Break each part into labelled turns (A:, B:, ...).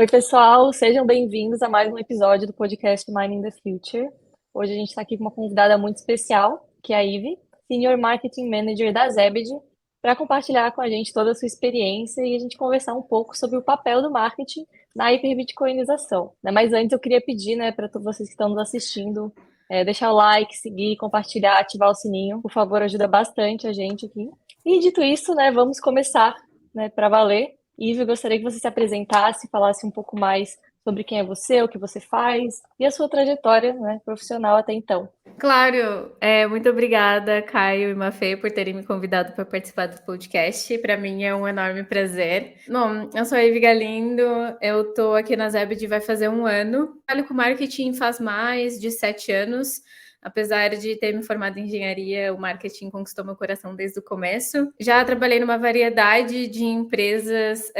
A: Oi, pessoal, sejam bem-vindos a mais um episódio do podcast Mining the Future. Hoje a gente está aqui com uma convidada muito especial, que é a Ive, Senior Marketing Manager da Zebed, para compartilhar com a gente toda a sua experiência e a gente conversar um pouco sobre o papel do marketing na hiperbitcoinização. Mas antes eu queria pedir, para todos vocês que estão nos assistindo, deixar o like, seguir, compartilhar, ativar o sininho. Por favor, ajuda bastante a gente aqui. E dito isso, vamos começar, para valer. Ive, eu gostaria que você se apresentasse, falasse um pouco mais sobre quem é você, o que você faz e a sua trajetória, profissional até então.
B: Claro, muito obrigada, Caio e Mafê, por terem me convidado para participar do podcast. Para mim é um enorme prazer. Bom, eu sou a Ive Galindo, eu estou aqui na Zebed vai fazer 1 ano. Trabalho com marketing faz mais de 7 anos. Apesar de ter me formado em engenharia, o marketing conquistou meu coração desde o começo. Já trabalhei numa variedade de empresas,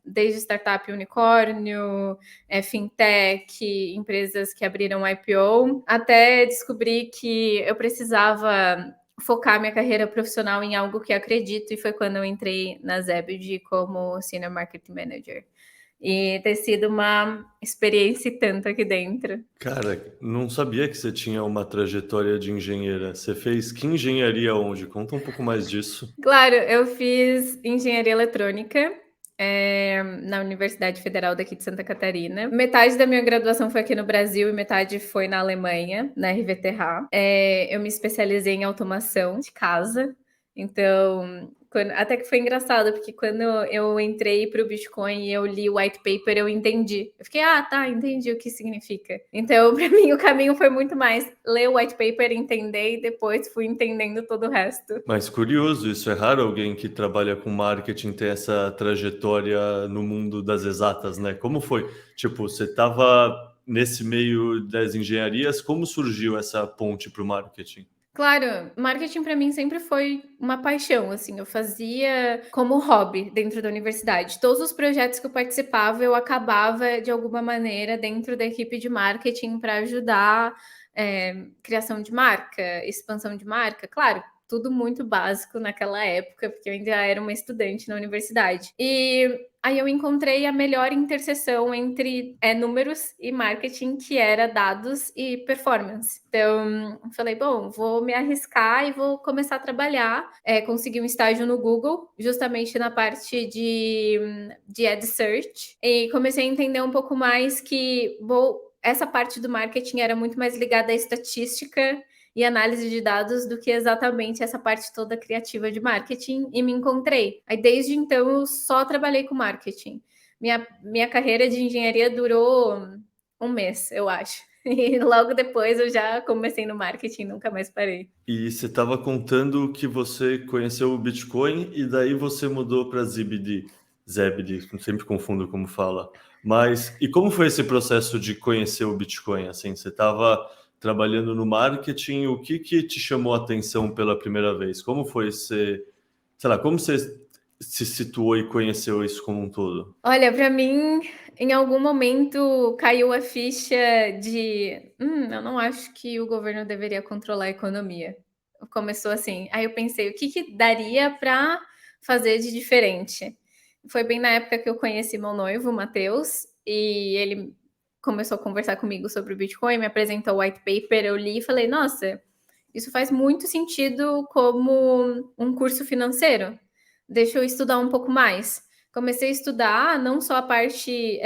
B: desde startup unicórnio, fintech, empresas que abriram IPO, até descobri que eu precisava focar minha carreira profissional em algo que acredito, e foi quando eu entrei na Zebed como Senior Marketing Manager. E ter sido uma experiência e tanto aqui dentro.
C: Cara, não sabia que você tinha uma trajetória de engenheira. Você fez que engenharia onde? Conta um pouco mais disso.
B: Claro, eu fiz engenharia eletrônica na Universidade Federal daqui de Santa Catarina. Metade da minha graduação foi aqui no Brasil e metade foi na Alemanha, na RWTH. Eu me especializei em automação de casa. Então, até que foi engraçado, porque quando eu entrei para o Bitcoin e eu li o white paper, eu entendi. Eu fiquei, tá, entendi o que significa. Então, para mim, o caminho foi muito mais ler o white paper, entender, e depois fui entendendo todo o resto.
C: Mas curioso, isso é raro alguém que trabalha com marketing ter essa trajetória no mundo das exatas, né? Como foi? Tipo, você estava nesse meio das engenharias, como surgiu essa ponte para o marketing?
B: Claro, marketing para mim sempre foi uma paixão, assim, eu fazia como hobby dentro da universidade. Todos os projetos que eu participava, eu acabava de alguma maneira dentro da equipe de marketing para ajudar, criação de marca, expansão de marca, claro, tudo muito básico naquela época, porque eu ainda era uma estudante na universidade. E aí eu encontrei a melhor interseção entre números e marketing, que era dados e performance. Então, falei, bom, vou me arriscar e vou começar a trabalhar. Consegui um estágio no Google, justamente na parte de Ad Search. E comecei a entender um pouco mais que essa parte do marketing era muito mais ligada à estatística e análise de dados do que exatamente essa parte toda criativa de marketing, e me encontrei. Aí, desde então, eu só trabalhei com marketing. Minha carreira de engenharia durou 1 mês, eu acho. E logo depois eu já comecei no marketing, nunca mais parei.
C: E você estava contando que você conheceu o Bitcoin e daí você mudou para Zebed. Zebed, sempre confundo como fala. Mas e como foi esse processo de conhecer o Bitcoin? Assim, você estava trabalhando no marketing, o que te chamou a atenção pela primeira vez? Como foi sei lá, como você se situou e conheceu isso como um todo?
B: Olha, para mim, em algum momento caiu a ficha de, eu não acho que o governo deveria controlar a economia. Começou assim. Aí eu pensei, o que daria para fazer de diferente? Foi bem na época que eu conheci meu noivo, o Matheus, e ele começou a conversar comigo sobre o Bitcoin, me apresentou o white paper, eu li e falei, nossa, isso faz muito sentido como um curso financeiro. Deixa eu estudar um pouco mais. Comecei a estudar não só a parte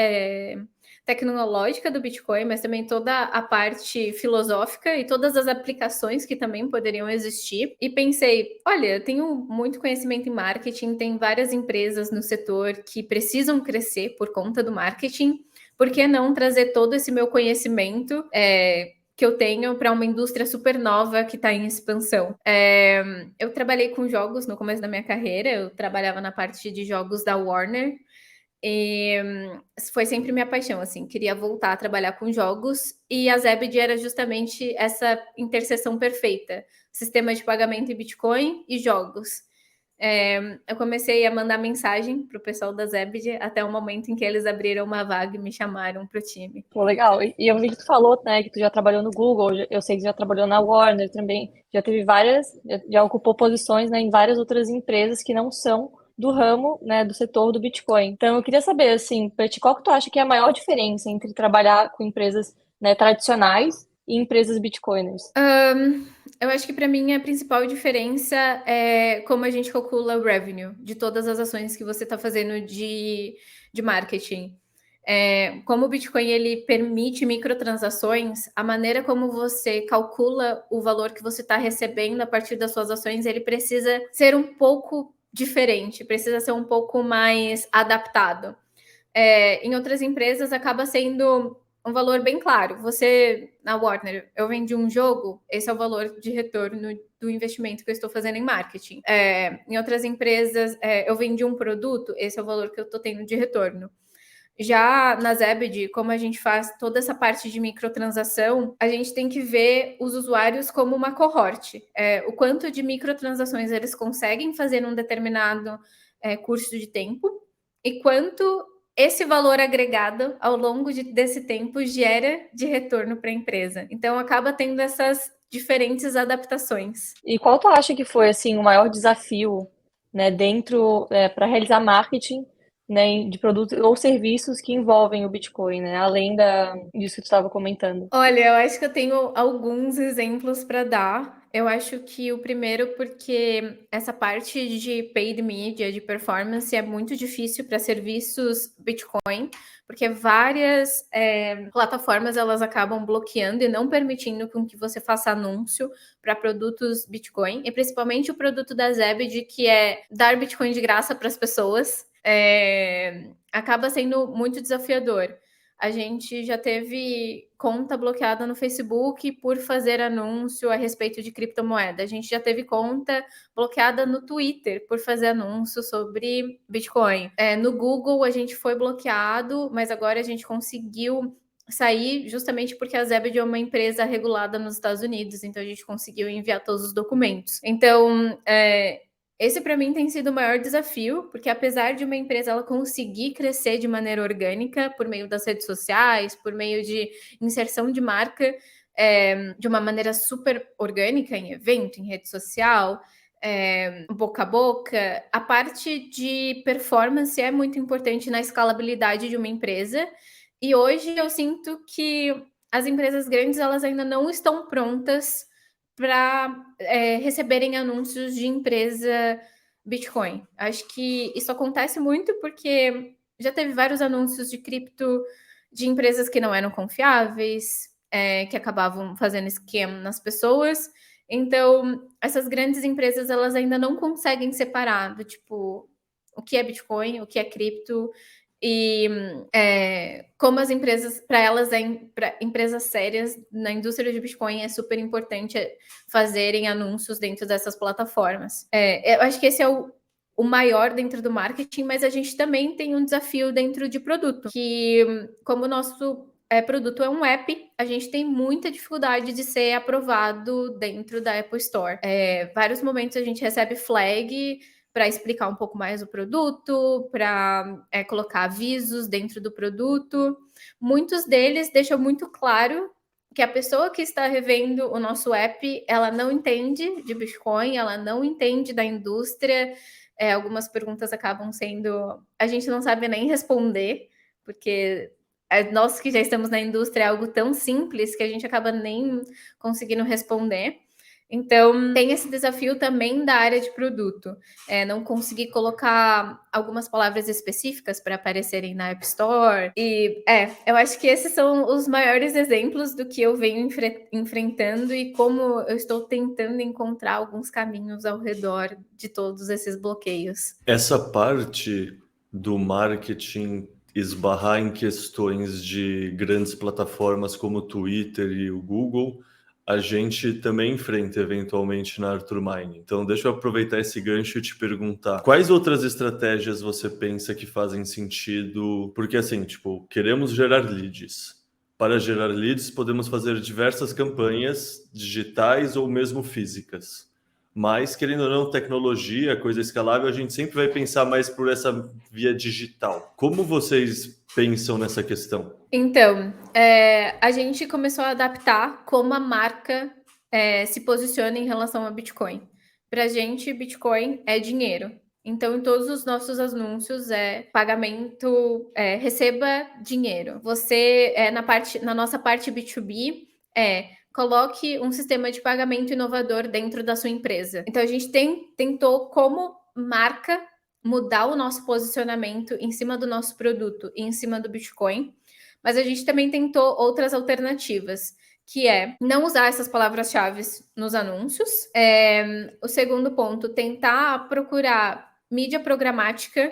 B: tecnológica do Bitcoin, mas também toda a parte filosófica e todas as aplicações que também poderiam existir. E pensei, olha, eu tenho muito conhecimento em marketing, tem várias empresas no setor que precisam crescer por conta do marketing. Por que não trazer todo esse meu conhecimento que eu tenho para uma indústria super nova que está em expansão? Eu trabalhei com jogos no começo da minha carreira, eu trabalhava na parte de jogos da Warner, e foi sempre minha paixão, assim, queria voltar a trabalhar com jogos, e a Zebed era justamente essa interseção perfeita, sistema de pagamento em Bitcoin e jogos. Eu comecei a mandar mensagem para o pessoal da Zebed até o momento em que eles abriram uma vaga e me chamaram para o time.
A: Pô, legal. E eu vi que tu falou, que tu já trabalhou no Google, eu sei que tu já trabalhou na Warner também, já teve várias, já ocupou posições, em várias outras empresas que não são do ramo, né, do setor do Bitcoin. Então, eu queria saber, assim, para ti, qual que tu acha que é a maior diferença entre trabalhar com empresas, né, tradicionais e empresas Bitcoiners?
B: Eu acho que para mim a principal diferença é como a gente calcula o revenue de todas as ações que você está fazendo de marketing. Como o Bitcoin ele permite microtransações, a maneira como você calcula o valor que você está recebendo a partir das suas ações, ele precisa ser um pouco diferente, precisa ser um pouco mais adaptado. Em outras empresas acaba sendo um valor bem claro. Você, na Warner, eu vendi um jogo, esse é o valor de retorno do investimento que eu estou fazendo em marketing. Em outras empresas, eu vendi um produto, esse é o valor que eu estou tendo de retorno. Já na Zebed, como a gente faz toda essa parte de microtransação, a gente tem que ver os usuários como uma cohorte. O quanto de microtransações eles conseguem fazer num determinado curso de tempo e quanto esse valor agregado ao longo desse tempo gera de retorno para a empresa. Então, acaba tendo essas diferentes adaptações.
A: E qual tu acha que foi, assim, o maior desafio, né, dentro, para realizar marketing, né, de produtos ou serviços que envolvem o Bitcoin, né, além disso que tu estava comentando?
B: Olha, eu acho que eu tenho alguns exemplos para dar. Eu acho que o primeiro, porque essa parte de paid media, de performance, é muito difícil para serviços Bitcoin, porque várias plataformas elas acabam bloqueando e não permitindo com que você faça anúncio para produtos Bitcoin, e principalmente o produto da Zebed, que é dar Bitcoin de graça para as pessoas, acaba sendo muito desafiador. A gente já teve conta bloqueada no Facebook por fazer anúncio a respeito de criptomoeda. A gente já teve conta bloqueada no Twitter por fazer anúncio sobre Bitcoin. No Google a gente foi bloqueado, mas agora a gente conseguiu sair justamente porque a Zebed é uma empresa regulada nos Estados Unidos, então a gente conseguiu enviar todos os documentos. Então, esse para mim tem sido o maior desafio, porque apesar de uma empresa ela conseguir crescer de maneira orgânica por meio das redes sociais, por meio de inserção de marca, de uma maneira super orgânica em evento, em rede social, boca a boca, a parte de performance é muito importante na escalabilidade de uma empresa. E hoje eu sinto que as empresas grandes elas ainda não estão prontas para receberem anúncios de empresa Bitcoin. Acho que isso acontece muito porque já teve vários anúncios de cripto de empresas que não eram confiáveis, que acabavam fazendo esquema nas pessoas. Então, essas grandes empresas elas ainda não conseguem separar do tipo o que é Bitcoin, o que é cripto e como as empresas, para elas, para empresas sérias na indústria de Bitcoin, é super importante fazerem anúncios dentro dessas plataformas. Eu acho que esse é o maior dentro do marketing, mas a gente também tem um desafio dentro de produto, que como o nosso produto é um app, a gente tem muita dificuldade de ser aprovado dentro da Apple Store. Vários momentos a gente recebe flag para explicar um pouco mais o produto, para colocar avisos dentro do produto. Muitos deles deixam muito claro que a pessoa que está revendo o nosso app, ela não entende de Bitcoin, ela não entende da indústria. Algumas perguntas acabam sendo... A gente não sabe nem responder, porque nós que já estamos na indústria é algo tão simples que a gente acaba nem conseguindo responder. Então, tem esse desafio também da área de produto. Não conseguir colocar algumas palavras específicas para aparecerem na App Store. E, eu acho que esses são os maiores exemplos do que eu venho enfrentando e como eu estou tentando encontrar alguns caminhos ao redor de todos esses bloqueios.
C: Essa parte do marketing esbarrar em questões de grandes plataformas como o Twitter e o Google, a gente também enfrenta eventualmente na Arthur Mining. Então, deixa eu aproveitar esse gancho e te perguntar, quais outras estratégias você pensa que fazem sentido? Porque assim, tipo, queremos gerar leads. Para gerar leads, podemos fazer diversas campanhas digitais ou mesmo físicas. Mas, querendo ou não, tecnologia, coisa escalável, a gente sempre vai pensar mais por essa via digital. Como vocês pensam nessa questão?
B: Então, a gente começou a adaptar como a marca se posiciona em relação a Bitcoin. Para a gente, Bitcoin é dinheiro. Então, em todos os nossos anúncios pagamento, receba dinheiro. Você, na nossa parte B2B, coloque um sistema de pagamento inovador dentro da sua empresa. Então, a gente tentou, como marca, mudar o nosso posicionamento em cima do nosso produto e em cima do Bitcoin, mas a gente também tentou outras alternativas, que é não usar essas palavras-chave nos anúncios. O segundo ponto, tentar procurar mídia programática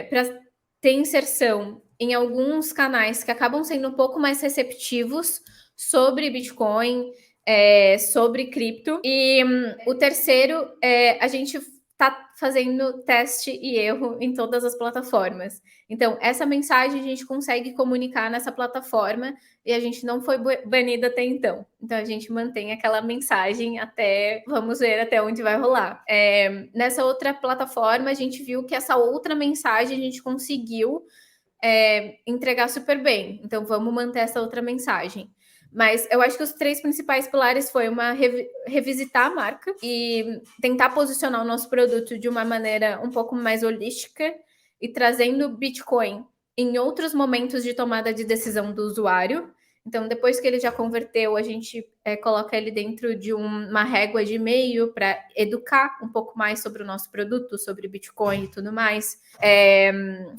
B: para ter inserção em alguns canais que acabam sendo um pouco mais receptivos sobre Bitcoin, sobre cripto. E o terceiro a gente está fazendo teste e erro em todas as plataformas. Então, essa mensagem a gente consegue comunicar nessa plataforma e a gente não foi banida até então. Então, a gente mantém aquela mensagem vamos ver até onde vai rolar. Nessa outra plataforma, a gente viu que essa outra mensagem a gente conseguiu entregar super bem. Então, vamos manter essa outra mensagem. Mas eu acho que os 3 principais pilares foi revisitar a marca e tentar posicionar o nosso produto de uma maneira um pouco mais holística e trazendo Bitcoin em outros momentos de tomada de decisão do usuário. Então, depois que ele já converteu, a gente coloca ele dentro de uma régua de e-mail para educar um pouco mais sobre o nosso produto, sobre Bitcoin e tudo mais.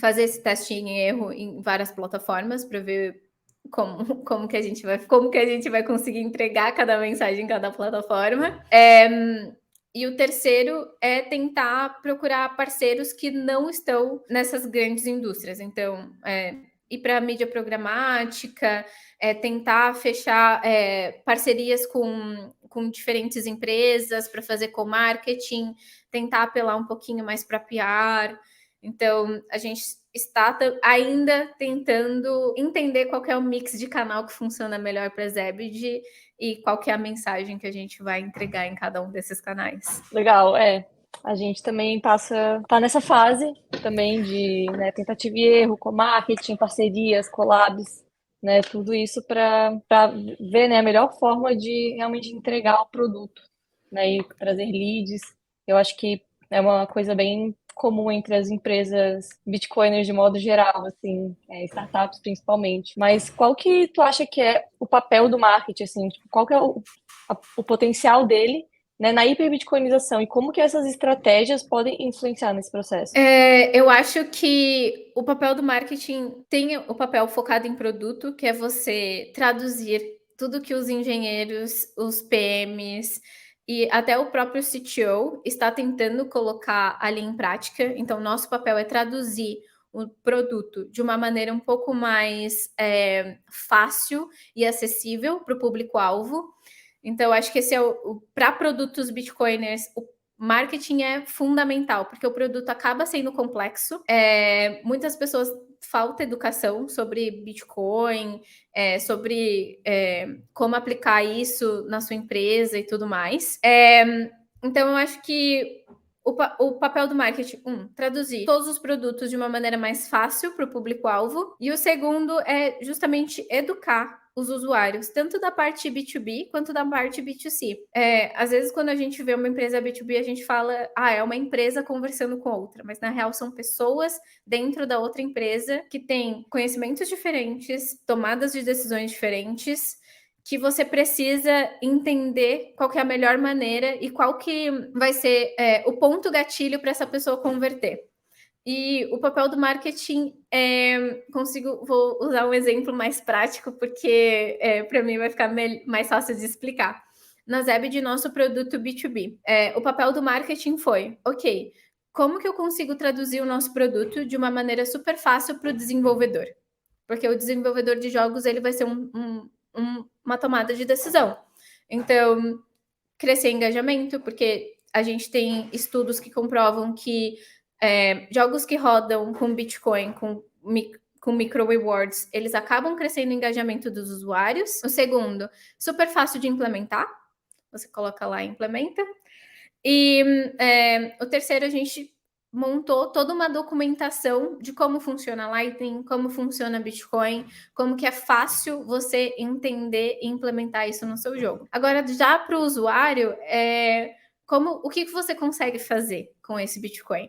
B: Fazer esse teste em erro em várias plataformas para ver como que a gente vai conseguir entregar cada mensagem em cada plataforma. E o terceiro é tentar procurar parceiros que não estão nessas grandes indústrias. Então, ir para a mídia programática, tentar fechar parcerias com diferentes empresas para fazer co-marketing, tentar apelar um pouquinho mais para PR. Então, a gente está ainda tentando entender qual que é o mix de canal que funciona melhor para a Zebed e qual que é a mensagem que a gente vai entregar em cada um desses canais.
A: Legal, a gente também tá nessa fase também de tentativa e erro, com marketing, parcerias, collabs, tudo isso para ver a melhor forma de realmente entregar o produto, e trazer leads. Eu acho que é uma coisa bem comum entre as empresas bitcoiners de modo geral, assim, startups principalmente. Mas qual que tu acha que é o papel do marketing, assim, tipo, qual que é o potencial dele, na hiperbitcoinização e como que essas estratégias podem influenciar nesse processo?
B: Eu acho que o papel do marketing tem o papel focado em produto, que é você traduzir tudo que os engenheiros, os PMs e até o próprio CTO está tentando colocar ali em prática. Então, nosso papel é traduzir o produto de uma maneira um pouco mais fácil e acessível para o público-alvo. Então, acho que esse para produtos bitcoiners, o marketing é fundamental, porque o produto acaba sendo complexo. Muitas pessoas falta educação sobre Bitcoin, sobre como aplicar isso na sua empresa e tudo mais. Então, eu acho que o papel do marketing, traduzir todos os produtos de uma maneira mais fácil para o público-alvo. E o segundo é justamente educar os usuários, tanto da parte B2B quanto da parte B2C. Às vezes, quando a gente vê uma empresa B2B, a gente fala, é uma empresa conversando com outra, mas na real são pessoas dentro da outra empresa que têm conhecimentos diferentes, tomadas de decisões diferentes, que você precisa entender qual que é a melhor maneira e qual que vai ser o ponto gatilho para essa pessoa converter. E o papel do marketing vou usar um exemplo mais prático, porque para mim vai ficar mais fácil de explicar. Na Zebed, nosso produto B2B, o papel do marketing foi, ok, como que eu consigo traduzir o nosso produto de uma maneira super fácil para o desenvolvedor? Porque o desenvolvedor de jogos ele vai ser uma tomada de decisão. Então, crescer engajamento, porque a gente tem estudos que comprovam que jogos que rodam com Bitcoin, com micro rewards, eles acabam crescendo o engajamento dos usuários. O segundo, super fácil de implementar. Você coloca lá e implementa. E o terceiro, a gente montou toda uma documentação de como funciona Lightning, como funciona Bitcoin, como que é fácil você entender e implementar isso no seu jogo. Agora, já para o usuário, o que você consegue fazer com esse Bitcoin?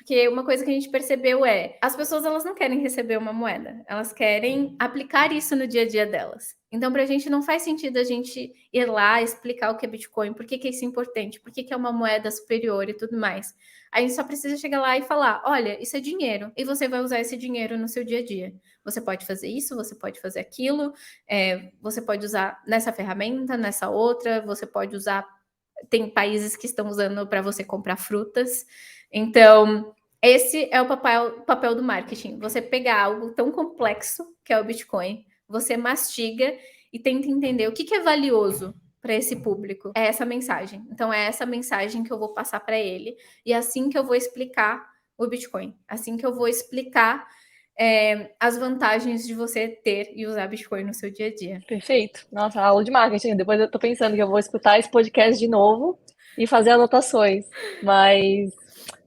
B: Porque uma coisa que a gente percebeu é, as pessoas elas não querem receber uma moeda, elas querem aplicar isso no dia a dia delas. Então, para a gente não faz sentido a gente ir lá explicar o que é Bitcoin, por que isso é importante, por que é uma moeda superior e tudo mais. A gente só precisa chegar lá e falar, olha, isso é dinheiro, e você vai usar esse dinheiro no seu dia a dia. Você pode fazer isso, você pode fazer aquilo, você pode usar nessa ferramenta, nessa outra, você pode usar... Tem países que estão usando para você comprar frutas. Então, esse é o papel do marketing. Você pegar algo tão complexo, que é o Bitcoin, você mastiga e tenta entender o que é valioso para esse público. É essa mensagem. Então, é essa mensagem que eu vou passar para ele. E é assim que eu vou explicar o Bitcoin. Assim que eu vou explicar as vantagens de você ter e usar Bitcoin no seu dia a dia.
A: Perfeito. Nossa, aula de marketing. Depois eu tô pensando que eu vou escutar esse podcast de novo e fazer anotações. Mas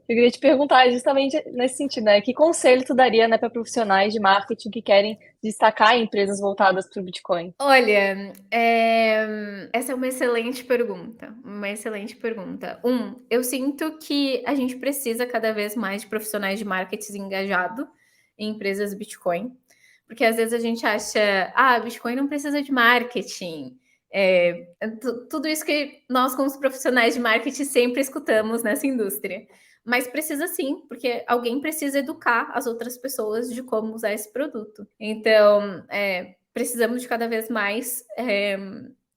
A: eu queria te perguntar justamente nesse sentido, né? Que conselho tu daria, né, para profissionais de marketing que querem destacar empresas voltadas para o Bitcoin?
B: Olha, essa é uma excelente pergunta. Uma excelente pergunta. Eu sinto que a gente precisa cada vez mais de profissionais de marketing engajado em empresas Bitcoin, porque às vezes a gente acha, Bitcoin não precisa de marketing. Tudo isso que nós, como profissionais de marketing, sempre escutamos nessa indústria. Mas precisa sim, porque alguém precisa educar as outras pessoas de como usar esse produto. Então, precisamos de cada vez mais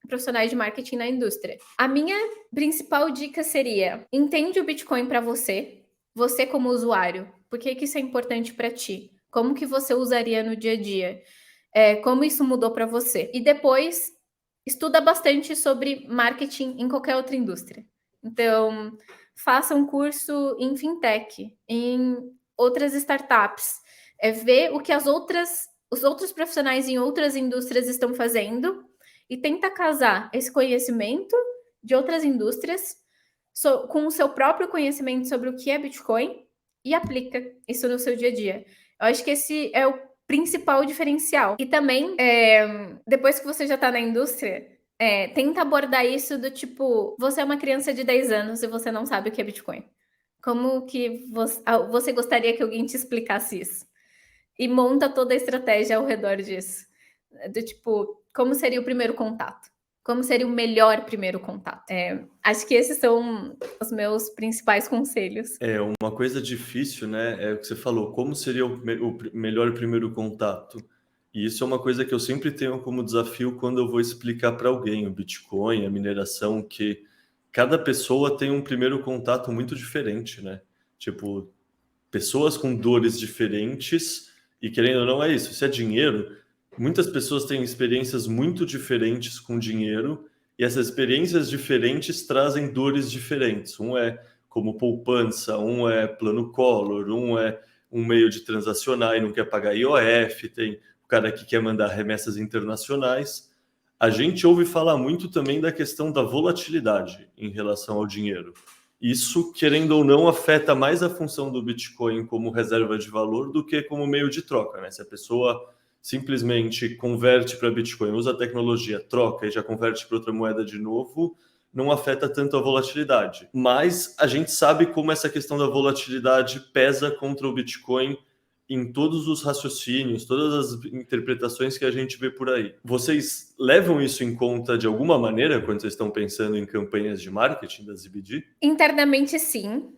B: profissionais de marketing na indústria. A minha principal dica seria: entende o Bitcoin para você como usuário. Por que isso é importante para ti? Como que você usaria no dia a dia? Como isso mudou para você? E depois, estuda bastante sobre marketing em qualquer outra indústria. Então, faça um curso em fintech, em outras startups. Ver o que os outros profissionais em outras indústrias estão fazendo e tenta casar esse conhecimento de outras indústrias com o seu próprio conhecimento sobre o que é Bitcoin e aplica isso no seu dia a dia. Eu acho que esse é o principal diferencial. E também, depois que você já está na indústria, tenta abordar isso do tipo, você é uma criança de 10 anos e você não sabe o que é Bitcoin. Como que você gostaria que alguém te explicasse isso? E monta toda a estratégia ao redor disso. Do tipo, como seria o primeiro contato? Como seria o melhor primeiro contato? Acho que esses são os meus principais conselhos.
C: Uma coisa difícil, né? É o que você falou, como seria o melhor primeiro contato? E isso é uma coisa que eu sempre tenho como desafio quando eu vou explicar para alguém o Bitcoin, a mineração, que cada pessoa tem um primeiro contato muito diferente, né? Tipo, pessoas com dores diferentes, e querendo ou não é isso, se é dinheiro, muitas pessoas têm experiências muito diferentes com dinheiro, e essas experiências diferentes trazem dores diferentes. Um é como poupança, um é plano Collor, um é um meio de transacionar e não quer pagar IOF, tem o cara que quer mandar remessas internacionais. A gente ouve falar muito também da questão da volatilidade em relação ao dinheiro. Isso, querendo ou não, afeta mais a função do Bitcoin como reserva de valor do que como meio de troca, né? Se a pessoa simplesmente converte para Bitcoin, usa a tecnologia, troca e já converte para outra moeda de novo, não afeta tanto a volatilidade. Mas a gente sabe como essa questão da volatilidade pesa contra o Bitcoin em todos os raciocínios, todas as interpretações que a gente vê por aí. Vocês levam isso em conta de alguma maneira quando vocês estão pensando em campanhas de marketing da ZBD?
B: Internamente, sim.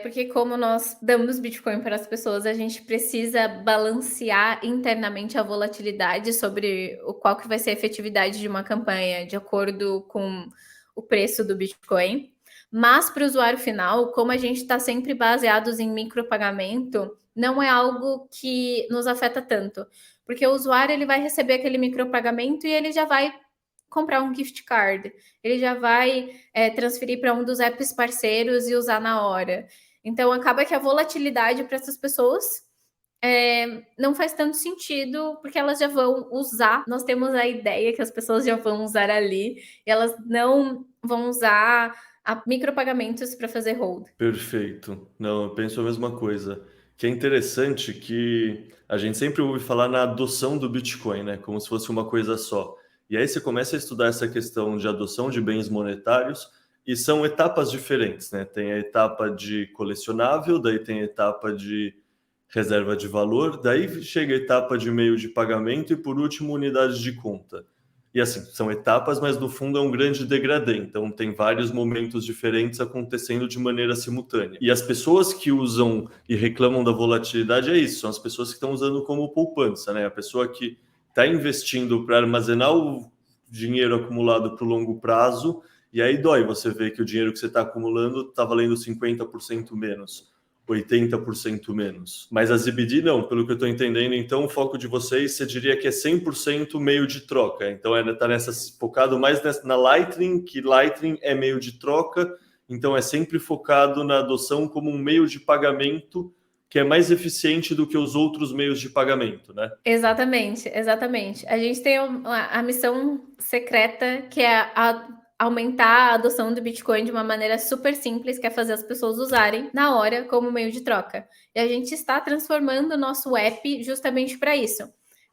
B: Porque como nós damos Bitcoin para as pessoas, a gente precisa balancear internamente a volatilidade sobre qual que vai ser a efetividade de uma campanha de acordo com o preço do Bitcoin. Mas para o usuário final, como a gente está sempre baseados em micropagamento, não é algo que nos afeta tanto. Porque o usuário ele vai receber aquele micropagamento e ele já vai comprar um gift card, ele já vai transferir para um dos apps parceiros e usar na hora. Então, acaba que a volatilidade para essas pessoas não faz tanto sentido, porque elas já vão usar. Nós temos a ideia que as pessoas já vão usar ali, e elas não vão usar micropagamentos para fazer hold.
C: Perfeito. Não, eu penso a mesma coisa. Que é interessante que a gente sempre ouve falar na adoção do Bitcoin, né? Como se fosse uma coisa só. E aí você começa a estudar essa questão de adoção de bens monetários, e são etapas diferentes, né? Tem a etapa de colecionável, daí tem a etapa de reserva de valor, daí chega a etapa de meio de pagamento e, por último, unidade de conta. E assim, são etapas, mas no fundo é um grande degradê, então tem vários momentos diferentes acontecendo de maneira simultânea. E as pessoas que usam e reclamam da volatilidade é isso, são as pessoas que estão usando como poupança, né? A pessoa que está investindo para armazenar o dinheiro acumulado para o longo prazo, e aí dói você ver que o dinheiro que você está acumulando está valendo 50% menos. 80% menos. Mas a ZBD não, pelo que eu estou entendendo, então o foco de vocês, você diria que é 100% meio de troca. Então está focado mais na Lightning, que Lightning é meio de troca, então é sempre focado na adoção como um meio de pagamento que é mais eficiente do que os outros meios de pagamento, né?
B: Exatamente, exatamente. A gente tem a missão secreta, que é aumentar a adoção do Bitcoin de uma maneira super simples, que é fazer as pessoas usarem na hora como meio de troca. E a gente está transformando o nosso app justamente para isso.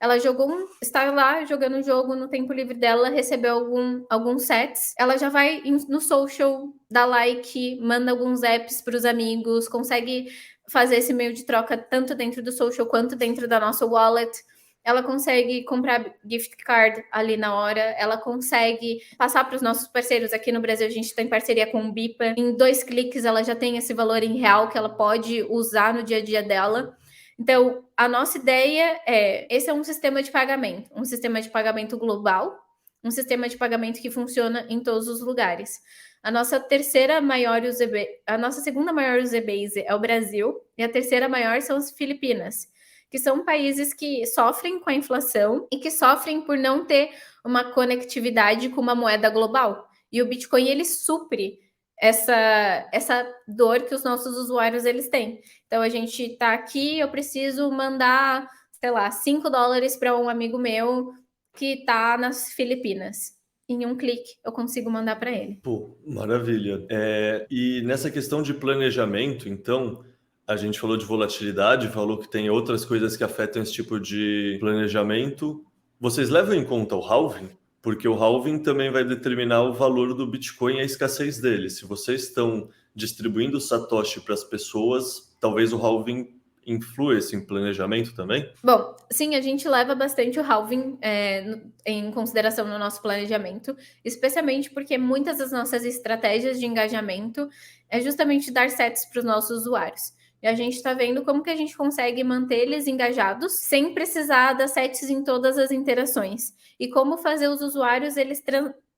B: Ela está lá jogando o jogo no tempo livre dela, recebeu alguns sets, ela já vai no social, dá like, manda alguns apps para os amigos, consegue fazer esse meio de troca tanto dentro do social quanto dentro da nossa wallet. Ela consegue comprar gift card ali na hora, ela consegue passar para os nossos parceiros. Aqui no Brasil a gente tem parceria com o Bipa, em 2 cliques ela já tem esse valor em real que ela pode usar no dia a dia dela. Então, a nossa ideia esse é um sistema de pagamento global, um sistema de pagamento que funciona em todos os lugares. A nossa segunda maior user base é o Brasil, e a terceira maior são as Filipinas, que são países que sofrem com a inflação e que sofrem por não ter uma conectividade com uma moeda global. E o Bitcoin, ele supre essa dor que os nossos usuários eles têm. Então, a gente está aqui, eu preciso mandar, sei lá, $5 para um amigo meu que está nas Filipinas. Em um clique, eu consigo mandar para ele.
C: Pô, maravilha. E nessa questão de planejamento, então, a gente falou de volatilidade, falou que tem outras coisas que afetam esse tipo de planejamento. Vocês levam em conta o halving? Porque o halving também vai determinar o valor do Bitcoin e a escassez dele. Se vocês estão distribuindo Satoshi para as pessoas, talvez o halving influa esse planejamento também?
B: Bom, sim, a gente leva bastante o halving em consideração no nosso planejamento, especialmente porque muitas das nossas estratégias de engajamento é justamente dar sets para os nossos usuários. E a gente está vendo como que a gente consegue manter eles engajados sem precisar dar sets em todas as interações. E como fazer os usuários eles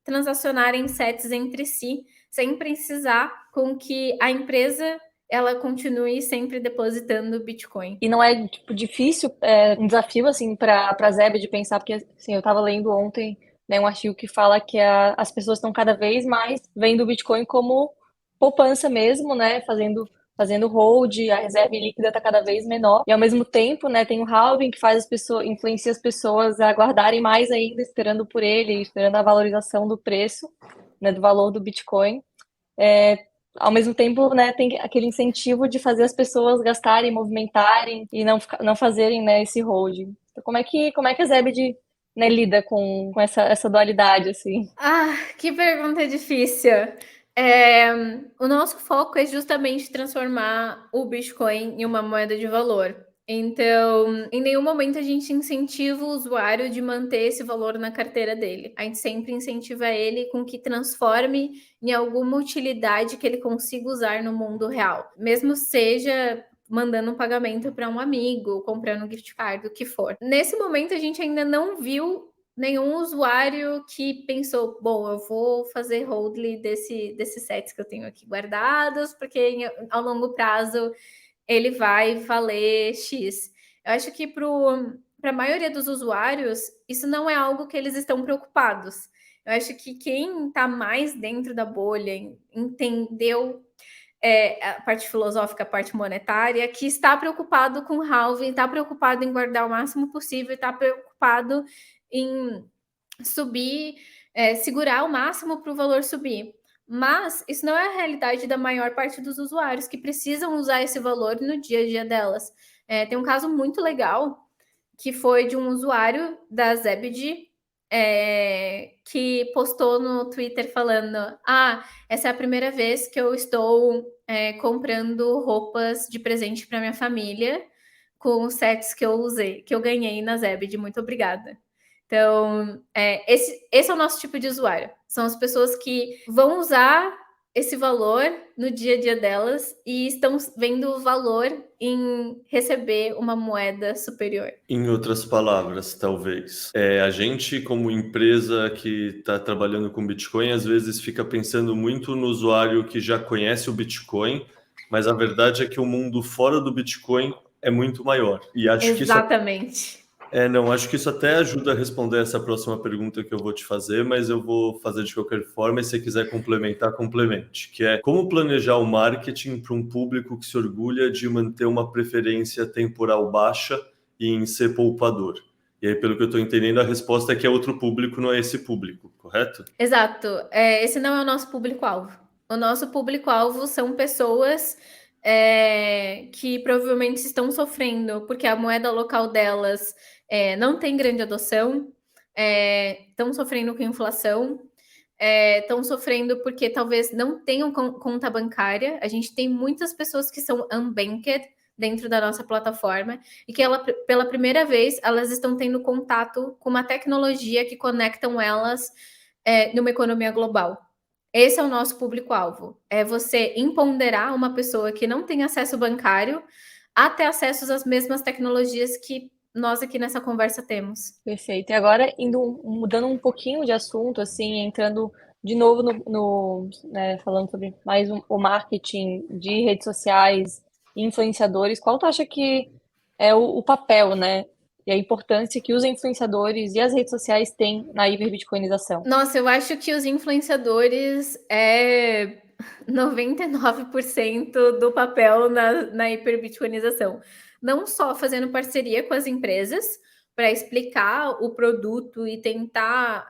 B: transacionarem sets entre si, sem precisar com que a empresa ela continue sempre depositando Bitcoin.
A: E não é difícil, um desafio assim para a Zeb de pensar, porque assim, eu estava lendo ontem, né, um artigo que fala que as pessoas estão cada vez mais vendo o Bitcoin como poupança mesmo, né, fazendo hold, a reserva líquida está cada vez menor, e ao mesmo tempo, né, tem o halving que influencia as pessoas a guardarem mais ainda, esperando por ele, esperando a valorização do preço, né, do valor do Bitcoin. Ao mesmo tempo, né, tem aquele incentivo de fazer as pessoas gastarem, movimentarem e não fazerem, né, esse hold. Então, como é que a Zebed, né, lida com essa dualidade, assim?
B: Que pergunta difícil. O nosso foco é justamente transformar o Bitcoin em uma moeda de valor. Então, em nenhum momento a gente incentiva o usuário de manter esse valor na carteira dele. A gente sempre incentiva ele com que transforme em alguma utilidade que ele consiga usar no mundo real. Mesmo seja mandando um pagamento para um amigo, comprando um gift card, o que for. Nesse momento, a gente ainda não viu nenhum usuário que pensou, bom, eu vou fazer holdly desses sets que eu tenho aqui guardados, porque ao longo prazo ele vai valer X. Eu acho que para a maioria dos usuários, isso não é algo que eles estão preocupados. Eu acho que quem está mais dentro da bolha, entendeu a parte filosófica, a parte monetária, que está preocupado com o halving, está preocupado em guardar o máximo possível, está preocupado em subir, segurar o máximo para o valor subir. Mas isso não é a realidade da maior parte dos usuários que precisam usar esse valor no dia a dia delas. Tem um caso muito legal que foi de um usuário da Zebed que postou no Twitter falando: essa é a primeira vez que eu estou comprando roupas de presente para minha família com os sets que eu usei, que eu ganhei na Zebed, muito obrigada. Então, esse é o nosso tipo de usuário. São as pessoas que vão usar esse valor no dia a dia delas e estão vendo o valor em receber uma moeda superior.
C: Em outras palavras, talvez, a gente como empresa que está trabalhando com Bitcoin, às vezes fica pensando muito no usuário que já conhece o Bitcoin, mas a verdade é que o mundo fora do Bitcoin é muito maior. E acho
B: Exatamente.
C: acho que isso até ajuda a responder essa próxima pergunta que eu vou te fazer, mas eu vou fazer de qualquer forma, e se você quiser complementar, complemente, que é como planejar o marketing para um público que se orgulha de manter uma preferência temporal baixa e em ser poupador. E aí, pelo que eu estou entendendo, a resposta é que é outro público, não é esse público, correto?
B: Exato. Esse não é o nosso público-alvo. O nosso público-alvo são pessoas que provavelmente estão sofrendo porque a moeda local delas não tem grande adoção, estão sofrendo com inflação, estão sofrendo porque talvez não tenham conta bancária. A gente tem muitas pessoas que são unbanked dentro da nossa plataforma e que pela primeira vez elas estão tendo contato com uma tecnologia que conectam elas numa economia global. Esse é o nosso público-alvo. É você empoderar uma pessoa que não tem acesso bancário a ter acesso às mesmas tecnologias que nós aqui nessa conversa temos.
A: Perfeito. E agora, mudando um pouquinho de assunto, assim, entrando de novo falando sobre mais o marketing de redes sociais e influenciadores, qual tu acha que é o papel, né? E a importância que os influenciadores e as redes sociais têm na hiperbitcoinização?
B: Nossa, eu acho que os influenciadores 99% do papel na hiperbitcoinização. Não só fazendo parceria com as empresas para explicar o produto e tentar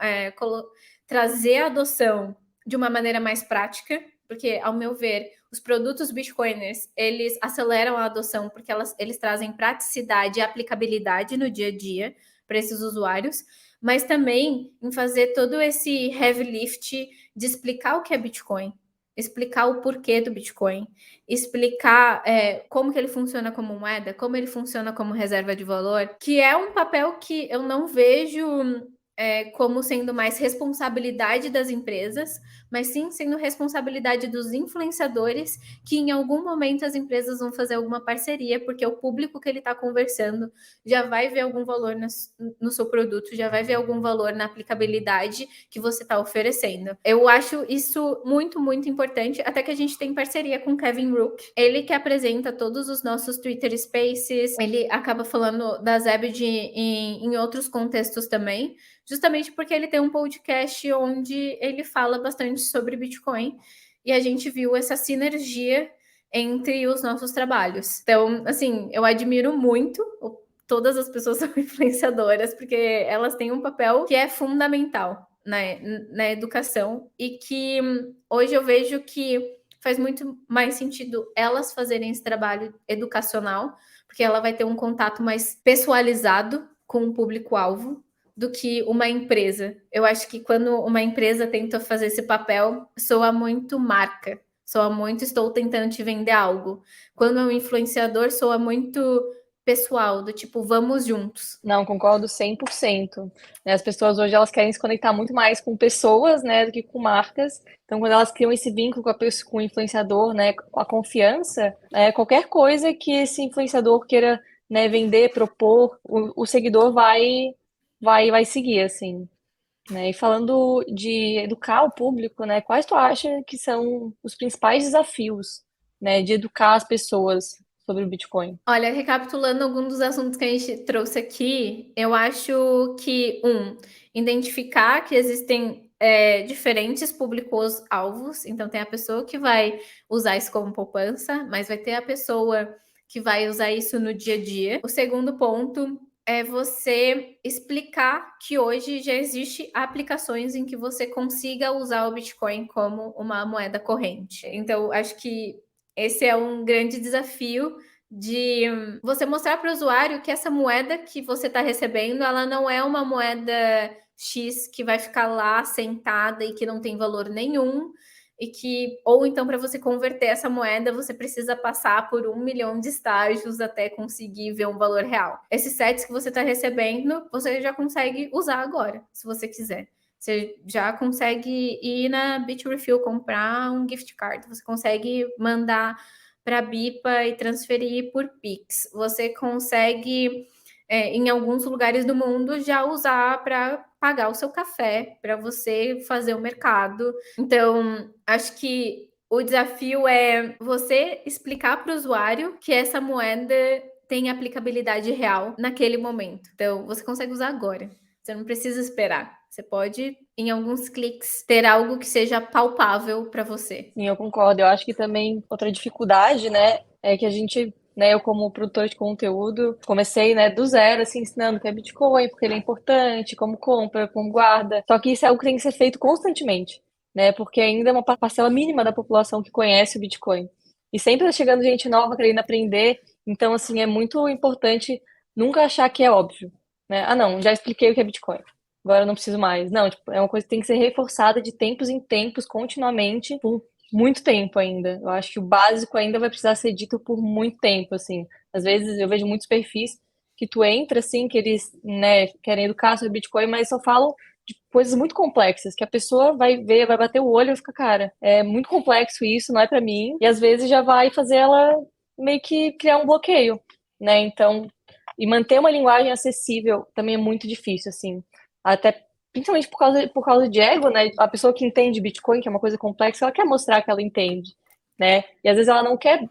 B: trazer a adoção de uma maneira mais prática, porque, ao meu ver, os produtos bitcoiners, eles aceleram a adoção porque eles trazem praticidade e aplicabilidade no dia a dia para esses usuários, mas também em fazer todo esse heavy lift de explicar o que é Bitcoin, explicar o porquê do Bitcoin, explicar como que ele funciona como moeda, como ele funciona como reserva de valor, que é um papel que eu não vejo como sendo mais responsabilidade das empresas, mas sim sendo responsabilidade dos influenciadores, que em algum momento as empresas vão fazer alguma parceria, porque o público que ele está conversando já vai ver algum valor no seu produto, já vai ver algum valor na aplicabilidade que você está oferecendo. Eu acho isso muito, muito importante, até que a gente tem parceria com o Kevin Rook, ele que apresenta todos os nossos Twitter Spaces, ele acaba falando da Zebed em outros contextos também, justamente porque ele tem um podcast onde ele fala bastante sobre Bitcoin, e a gente viu essa sinergia entre os nossos trabalhos. Então, assim, eu admiro muito todas as pessoas são influenciadoras, porque elas têm um papel que é fundamental na educação e que hoje eu vejo que faz muito mais sentido elas fazerem esse trabalho educacional, porque ela vai ter um contato mais pessoalizado com o público-alvo do que uma empresa. Eu acho que quando uma empresa tenta fazer esse papel, soa muito marca, soa muito estou tentando te vender algo. Quando é um influenciador, soa muito pessoal, do tipo, vamos juntos.
A: Não, concordo 100%. Né? As pessoas hoje elas querem se conectar muito mais com pessoas, né, do que com marcas. Então, quando elas criam esse vínculo com o influenciador, né, com a confiança, qualquer coisa que esse influenciador queira, né, vender, propor, o seguidor vai seguir, assim. Né? E falando de educar o público, né, quais tu acha que são os principais desafios, né, de educar as pessoas sobre o Bitcoin?
B: Olha, recapitulando alguns dos assuntos que a gente trouxe aqui, eu acho que, identificar que existem diferentes públicos-alvos. Então, tem a pessoa que vai usar isso como poupança, mas vai ter a pessoa que vai usar isso no dia a dia. O segundo ponto é você explicar que hoje já existe aplicações em que você consiga usar o Bitcoin como uma moeda corrente. Então, acho que esse é um grande desafio de você mostrar para o usuário que essa moeda que você está recebendo, ela não é uma moeda X que vai ficar lá sentada e que não tem valor nenhum, e que, ou então para você converter essa moeda, você precisa passar por 1 milhão de estágios até conseguir ver um valor real. Esses sets que você está recebendo, você já consegue usar agora, se você quiser. Você já consegue ir na Bitrefill comprar um gift card, você consegue mandar para a BIPA e transferir por Pix. Você consegue, em alguns lugares do mundo, já usar para pagar o seu café, para você fazer o mercado. Então, acho que o desafio é você explicar para o usuário que essa moeda tem aplicabilidade real naquele momento. Então, você consegue usar agora. Você não precisa esperar. Você pode, em alguns cliques, ter algo que seja palpável para você.
A: Sim, eu concordo. Eu acho que também outra dificuldade, né, é que a gente, né, eu como produtora de conteúdo, comecei, né, do zero, assim, ensinando o que é Bitcoin, porque ele é importante, como compra, como guarda. Só que isso é algo que tem que ser feito constantemente, né, porque ainda é uma parcela mínima da população que conhece o Bitcoin. E sempre tá chegando gente nova querendo aprender. Então, assim, é muito importante nunca achar que é óbvio, né? Ah, não, já expliquei o que é Bitcoin. Agora eu não preciso mais. Não, tipo, é uma coisa que tem que ser reforçada de tempos em tempos, continuamente, por muito tempo ainda. Eu acho que o básico ainda vai precisar ser dito por muito tempo, assim. Às vezes eu vejo muitos perfis que tu entra, assim, que eles, né, querem educar sobre Bitcoin, mas só falam de coisas muito complexas, que a pessoa vai ver, vai bater o olho e fica, cara, é muito complexo isso, não é pra mim. E às vezes já vai fazer ela meio que criar um bloqueio, né? Então, e manter uma linguagem acessível também é muito difícil, assim. Até principalmente por causa de ego, né? A pessoa que entende Bitcoin, que é uma coisa complexa, ela quer mostrar que ela entende, né? E às vezes ela não quer,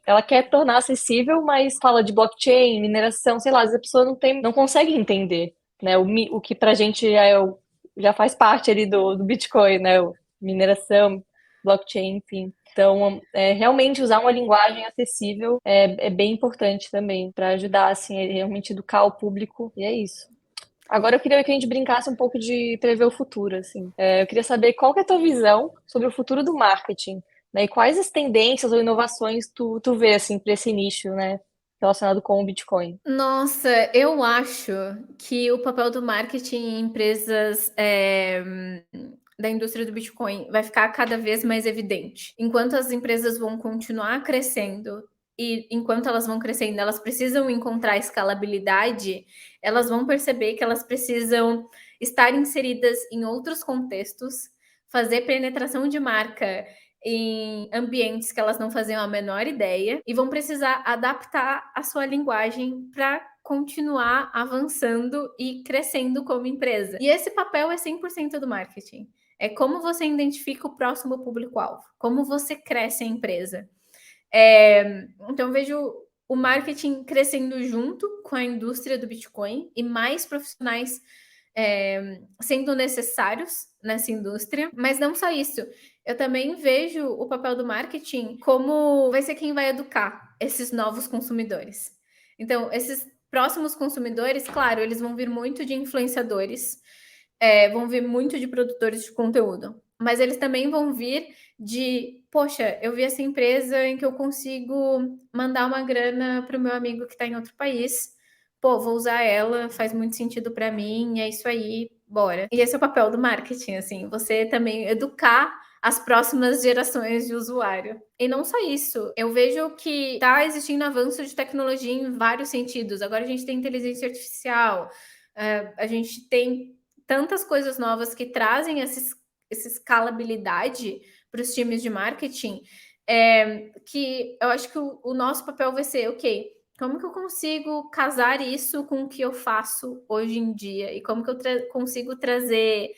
A: ela quer tornar acessível, mas fala de blockchain, mineração, sei lá, às vezes a pessoa não consegue entender, né? O que pra gente já faz parte ali do Bitcoin, né? Mineração, blockchain, enfim. Então, realmente usar uma linguagem acessível é bem importante também para ajudar, assim, a realmente educar o público. E é isso. Agora eu queria que a gente brincasse um pouco de prever o futuro, assim. Eu queria saber qual que é a tua visão sobre o futuro do marketing, né? E quais as tendências ou inovações tu vê, assim, para esse nicho, né? Relacionado com o Bitcoin.
B: Nossa, eu acho que o papel do marketing em empresas da indústria do Bitcoin vai ficar cada vez mais evidente. Enquanto as empresas vão continuar crescendo e enquanto elas vão crescendo, elas precisam encontrar escalabilidade, elas vão perceber que elas precisam estar inseridas em outros contextos, fazer penetração de marca em ambientes que elas não faziam a menor ideia e vão precisar adaptar a sua linguagem para continuar avançando e crescendo como empresa. E esse papel é 100% do marketing. É como você identifica o próximo público-alvo, como você cresce a empresa. Então, eu vejo o marketing crescendo junto com a indústria do Bitcoin e mais profissionais sendo necessários nessa indústria, mas não só isso. Eu também vejo o papel do marketing como vai ser quem vai educar esses novos consumidores. Então, esses próximos consumidores, claro, eles vão vir muito de influenciadores, vão vir muito de produtores de conteúdo, mas eles também vão vir de, poxa, eu vi essa empresa em que eu consigo mandar uma grana para o meu amigo que está em outro país. Pô, vou usar ela, faz muito sentido para mim, é isso aí, bora. E esse é o papel do marketing, assim, você também educar as próximas gerações de usuário. E não só isso, eu vejo que está existindo avanço de tecnologia em vários sentidos. Agora a gente tem inteligência artificial, a gente tem tantas coisas novas que trazem essa escalabilidade para os times de marketing, que eu acho que o nosso papel vai ser, ok, como que eu consigo casar isso com o que eu faço hoje em dia? E como que eu consigo trazer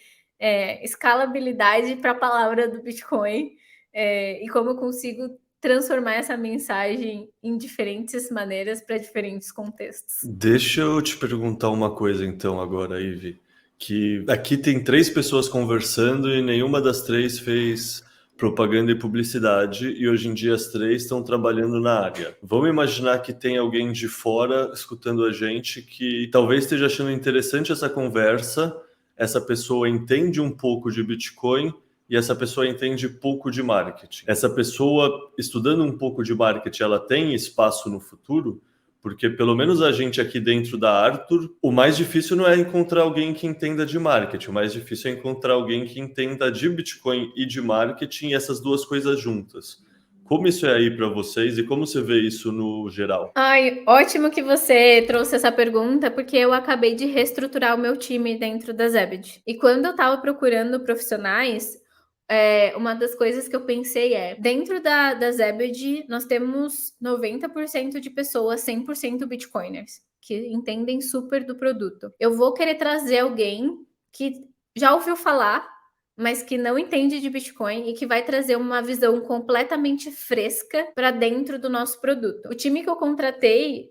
B: escalabilidade para a palavra do Bitcoin? E como eu consigo transformar essa mensagem em diferentes maneiras para diferentes contextos?
C: Deixa eu te perguntar uma coisa então agora, Ivy, que aqui tem 3 pessoas conversando e nenhuma das 3 fez propaganda e publicidade e hoje em dia as 3 estão trabalhando na área. Vamos imaginar que tem alguém de fora escutando a gente que talvez esteja achando interessante essa conversa, essa pessoa entende um pouco de Bitcoin, e essa pessoa entende pouco de marketing. Essa pessoa, estudando um pouco de marketing, ela tem espaço no futuro? Porque pelo menos a gente aqui dentro da Arthur, o mais difícil não é encontrar alguém que entenda de marketing, o mais difícil é encontrar alguém que entenda de Bitcoin e de marketing, e essas duas coisas juntas. Como isso é aí para vocês e como você vê isso no geral?
B: Ai, ótimo que você trouxe essa pergunta, porque eu acabei de reestruturar o meu time dentro da Zebed. E quando eu estava procurando profissionais, uma das coisas que eu pensei dentro da Zebed, nós temos 90% de pessoas 100% Bitcoiners, que entendem super do produto. Eu vou querer trazer alguém que já ouviu falar, mas que não entende de Bitcoin e que vai trazer uma visão completamente fresca para dentro do nosso produto. O time que eu contratei,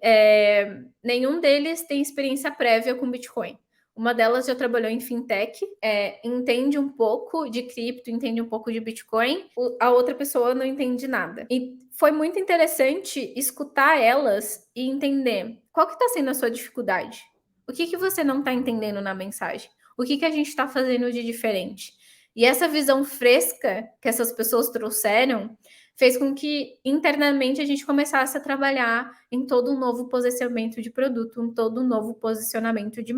B: nenhum deles tem experiência prévia com Bitcoin. Uma delas já trabalhou em fintech, entende um pouco de cripto, entende um pouco de Bitcoin, a outra pessoa não entende nada. E foi muito interessante escutar elas e entender qual que está sendo a sua dificuldade. O que você não está entendendo na mensagem? O que a gente está fazendo de diferente? E essa visão fresca que essas pessoas trouxeram fez com que internamente a gente começasse a trabalhar em todo um novo posicionamento de produto, em todo um novo posicionamento de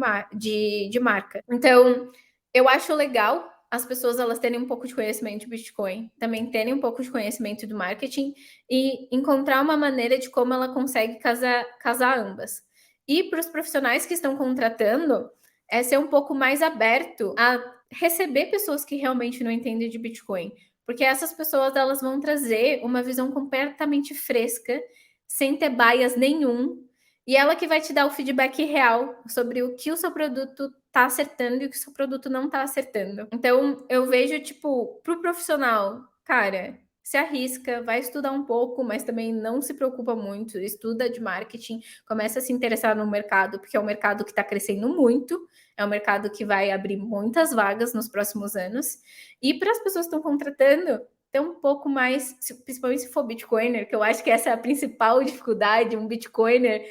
B: marca. Então, eu acho legal as pessoas elas terem um pouco de conhecimento de Bitcoin, também terem um pouco de conhecimento do marketing e encontrar uma maneira de como ela consegue casar ambas. E para os profissionais que estão contratando, é ser um pouco mais aberto a receber pessoas que realmente não entendem de Bitcoin, porque essas pessoas elas vão trazer uma visão completamente fresca, sem ter bias nenhum, e ela que vai te dar o feedback real sobre o que o seu produto está acertando e o que o seu produto não está acertando. Então, eu vejo, tipo, pro profissional, cara, se arrisca, vai estudar um pouco, mas também não se preocupa muito, estuda de marketing, começa a se interessar no mercado, porque é um mercado que está crescendo muito, é um mercado que vai abrir muitas vagas nos próximos anos. E para as pessoas que estão contratando, ter um pouco mais, principalmente se for Bitcoiner, que eu acho que essa é a principal dificuldade, um Bitcoiner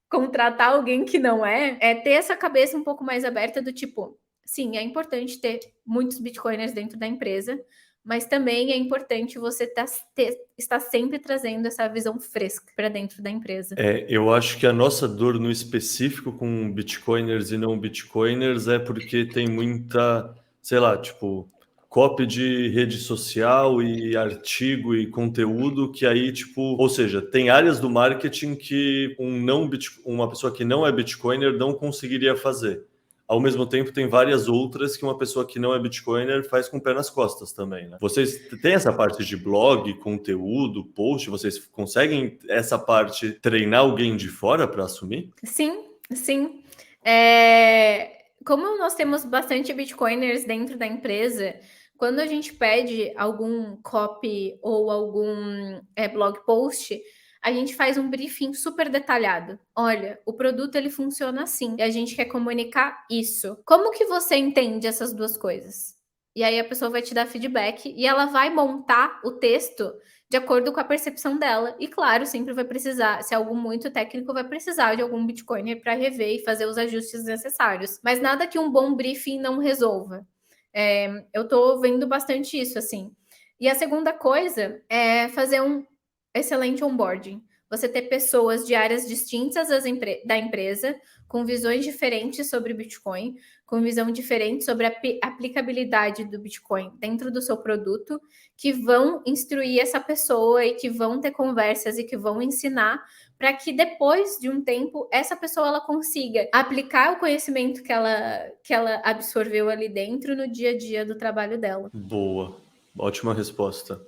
B: contratar alguém que não é ter essa cabeça um pouco mais aberta do tipo, sim, é importante ter muitos Bitcoiners dentro da empresa, mas também é importante você estar sempre trazendo essa visão fresca para dentro da empresa.
C: Eu acho que a nossa dor no específico com Bitcoiners e não Bitcoiners é porque tem muita, sei lá, tipo, copy de rede social e artigo e conteúdo que aí, tipo, ou seja, tem áreas do marketing que uma pessoa que não é Bitcoiner não conseguiria fazer. Ao mesmo tempo, tem várias outras que uma pessoa que não é Bitcoiner faz com o pé nas costas também, né? Vocês têm essa parte de blog, conteúdo, post? Vocês conseguem essa parte treinar alguém de fora para assumir?
B: Sim, sim. Como nós temos bastante Bitcoiners dentro da empresa, quando a gente pede algum copy ou algum blog post, a gente faz um briefing super detalhado. Olha, o produto ele funciona assim e a gente quer comunicar isso. Como que você entende essas duas coisas? E aí a pessoa vai te dar feedback e ela vai montar o texto de acordo com a percepção dela. E claro, sempre vai precisar, se é algo muito técnico, vai precisar de algum Bitcoiner para rever e fazer os ajustes necessários. Mas nada que um bom briefing não resolva. Eu estou vendo bastante isso, assim. E a segunda coisa é fazer um excelente onboarding. Você ter pessoas de áreas distintas da empresa, com visões diferentes sobre Bitcoin, com visão diferente sobre a aplicabilidade do Bitcoin dentro do seu produto, que vão instruir essa pessoa e que vão ter conversas e que vão ensinar para que depois de um tempo essa pessoa ela consiga aplicar o conhecimento que ela absorveu ali dentro no dia a dia do trabalho dela.
C: Boa, ótima resposta.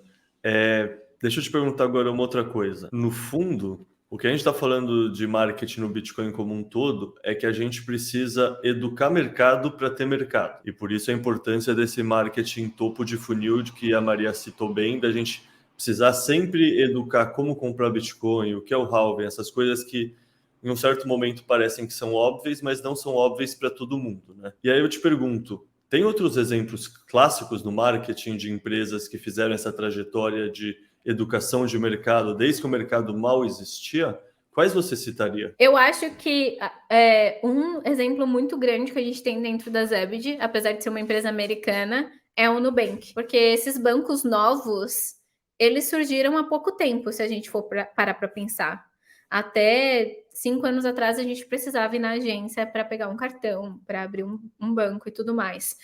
C: Deixa eu te perguntar agora uma outra coisa. No fundo, o que a gente está falando de marketing no Bitcoin como um todo é que a gente precisa educar mercado para ter mercado. E por isso a importância desse marketing topo de funil que a Maria citou bem, da gente precisar sempre educar como comprar Bitcoin, o que é o halving, essas coisas que em um certo momento parecem que são óbvias, mas não são óbvias para todo mundo, né? E aí eu te pergunto, tem outros exemplos clássicos no marketing de empresas que fizeram essa trajetória de educação de mercado desde que o mercado mal existia? Quais você citaria?
B: Eu acho que um exemplo muito grande que a gente tem dentro da Zebed, apesar de ser uma empresa americana, é o Nubank, porque esses bancos novos, eles surgiram há pouco tempo, se a gente for parar para pensar. Até 5 anos atrás, a gente precisava ir na agência para pegar um cartão, para abrir um banco e tudo mais.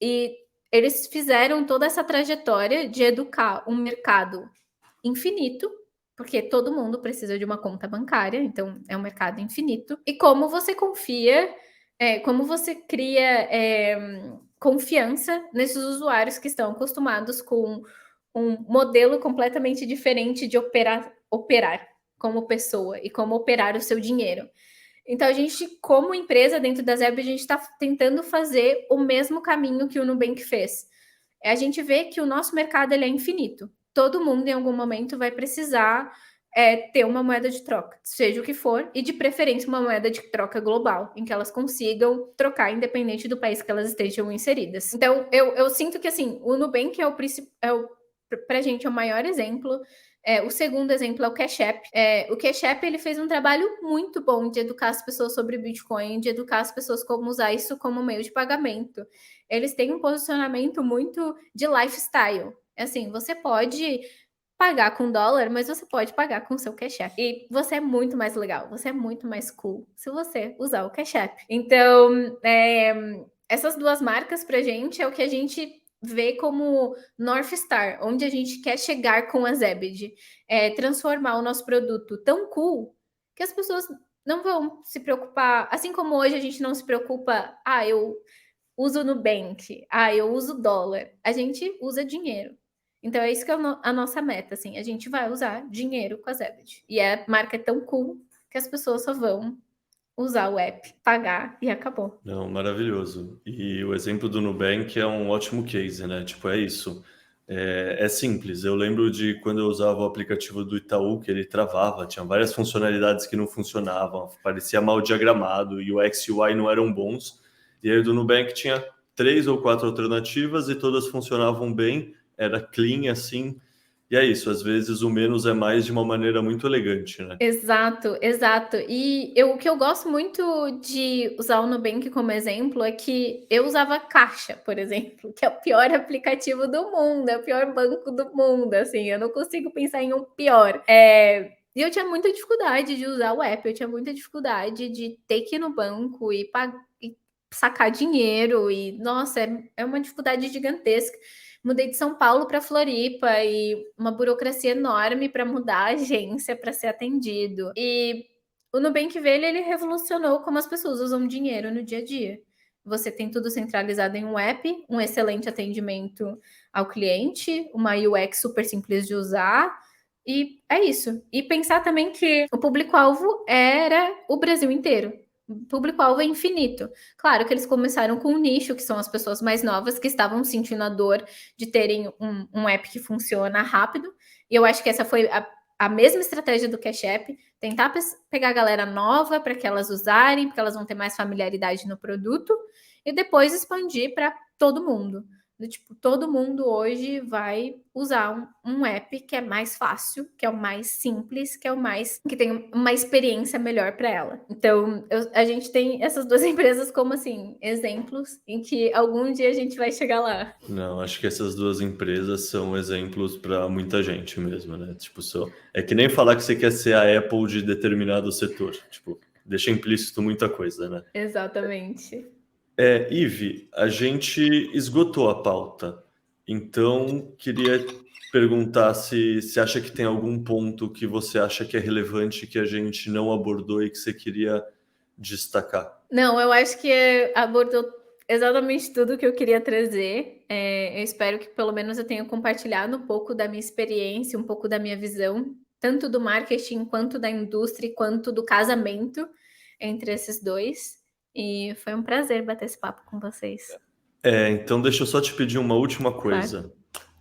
B: E eles fizeram toda essa trajetória de educar um mercado infinito, porque todo mundo precisa de uma conta bancária, então é um mercado infinito. E como você confia, como você cria confiança nesses usuários que estão acostumados com um modelo completamente diferente de operar como pessoa e como operar o seu dinheiro. Então, a gente, como empresa dentro da Zeb, a gente está tentando fazer o mesmo caminho que o Nubank fez. A gente vê que o nosso mercado ele é infinito. Todo mundo, em algum momento, vai precisar ter uma moeda de troca, seja o que for, e de preferência uma moeda de troca global, em que elas consigam trocar independente do país que elas estejam inseridas. Então, eu sinto que, assim, o Nubank para a gente, é o maior exemplo. O segundo exemplo é o Cash App. O Cash App ele fez um trabalho muito bom de educar as pessoas sobre Bitcoin, de educar as pessoas como usar isso como meio de pagamento. Eles têm um posicionamento muito de lifestyle. Assim, você pode pagar com dólar, mas você pode pagar com o seu Cash App. E você é muito mais legal, você é muito mais cool se você usar o Cash App. Então, essas duas marcas pra gente é o que a gente vê como North Star, onde a gente quer chegar com a Zebed, transformar o nosso produto tão cool que as pessoas não vão se preocupar, assim como hoje a gente não se preocupa, eu uso Nubank, eu uso dólar, a gente usa dinheiro. Então é isso que é a nossa meta, assim, a gente vai usar dinheiro com a Zebed. E a marca é tão cool que as pessoas só vão usar o app, pagar e acabou.
C: Não, maravilhoso. E o exemplo do Nubank é um ótimo case, né? Tipo, é isso. É simples. Eu lembro de quando eu usava o aplicativo do Itaú, que ele travava, tinha várias funcionalidades que não funcionavam, parecia mal diagramado, e o X e o Y não eram bons. E aí o do Nubank tinha 3 ou 4 alternativas e todas funcionavam bem, era clean assim. E é isso, às vezes o menos é mais de uma maneira muito elegante, né?
B: Exato, exato. E o que eu gosto muito de usar o Nubank como exemplo é que eu usava Caixa, por exemplo, que é o pior aplicativo do mundo, é o pior banco do mundo, assim, eu não consigo pensar em um pior. E eu tinha muita dificuldade de usar o app, eu tinha muita dificuldade de ter que ir no banco e sacar dinheiro, e nossa, é uma dificuldade gigantesca. Mudei de São Paulo para Floripa e uma burocracia enorme para mudar a agência para ser atendido. E o Nubank Velho, ele revolucionou como as pessoas usam dinheiro no dia a dia. Você tem tudo centralizado em um app, um excelente atendimento ao cliente, uma UX super simples de usar, e é isso. E pensar também que o público-alvo era o Brasil inteiro. O público-alvo é infinito. Claro que eles começaram com um nicho, que são as pessoas mais novas, que estavam sentindo a dor de terem um app que funciona rápido. E eu acho que essa foi a mesma estratégia do Cash App, tentar pegar a galera nova para que elas usarem, porque elas vão ter mais familiaridade no produto, e depois expandir para todo mundo. Tipo, todo mundo hoje vai usar um app que é mais fácil, que é o mais simples, que tem uma experiência melhor para ela. Então, a gente tem essas duas empresas como, assim, exemplos em que algum dia a gente vai chegar lá.
C: Não, acho que essas duas empresas são exemplos para muita gente mesmo, né? Tipo, é que nem falar que você quer ser a Apple de determinado setor. Tipo, deixa implícito muita coisa, né?
B: Exatamente.
C: Ive, a gente esgotou a pauta, então queria perguntar se acha que tem algum ponto que você acha que é relevante que a gente não abordou e que você queria destacar.
B: Não, eu acho que abordou exatamente tudo que eu queria trazer. Eu espero que pelo menos eu tenha compartilhado um pouco da minha experiência, um pouco da minha visão, tanto do marketing, quanto da indústria, quanto do casamento entre esses dois. E foi um prazer bater esse papo com vocês.
C: Então deixa eu só te pedir uma última coisa.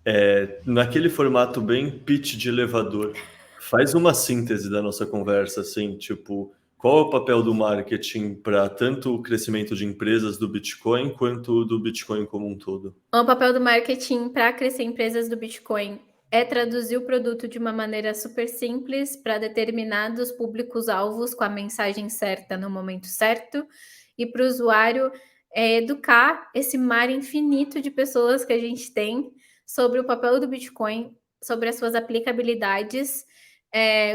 B: Claro.
C: Naquele formato bem pitch de elevador, faz uma síntese da nossa conversa, assim, tipo, qual é o papel do marketing para tanto o crescimento de empresas do Bitcoin quanto do Bitcoin como um todo?
B: O papel do marketing para crescer empresas do Bitcoin é traduzir o produto de uma maneira super simples para determinados públicos-alvos com a mensagem certa no momento certo, e para o usuário é educar esse mar infinito de pessoas que a gente tem sobre o papel do Bitcoin, sobre as suas aplicabilidades,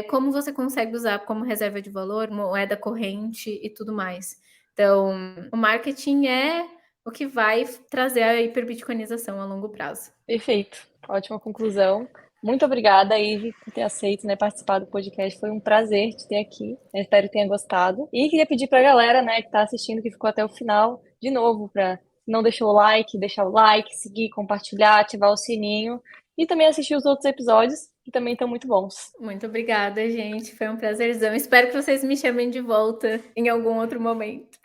B: como você consegue usar como reserva de valor, moeda corrente e tudo mais. Então, o marketing é o que vai trazer a hiperbitcoinização a longo prazo.
A: Perfeito, ótima conclusão. Muito obrigada, Ivy, por ter aceito, né, participar do podcast. Foi um prazer te ter aqui. Eu espero que tenha gostado. E queria pedir para a galera, né, que está assistindo, que ficou até o final, de novo, para se não deixou o like, deixar o like, seguir, compartilhar, ativar o sininho e também assistir os outros episódios, que também estão muito bons.
B: Muito obrigada, gente. Foi um prazerzão. Espero que vocês me chamem de volta em algum outro momento.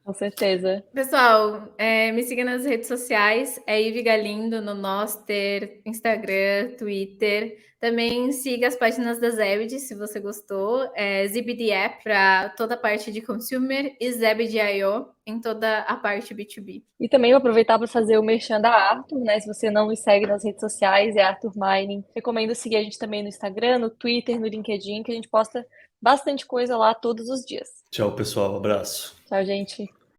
A: Com certeza.
B: Pessoal, me siga nas redes sociais, é Ivy Galindo no Noster, Instagram, Twitter. Também siga as páginas da Zebed, se você gostou. Zebed App para toda a parte de consumer e Zebed.io em toda a parte B2B.
A: E também vou aproveitar para fazer o merchan da Arthur, né? Se você não nos segue nas redes sociais, é Arthur Mining. Recomendo seguir a gente também no Instagram, no Twitter, no LinkedIn, que a gente posta bastante coisa lá todos os dias.
C: Tchau, pessoal. Abraço.
A: Tchau, gente.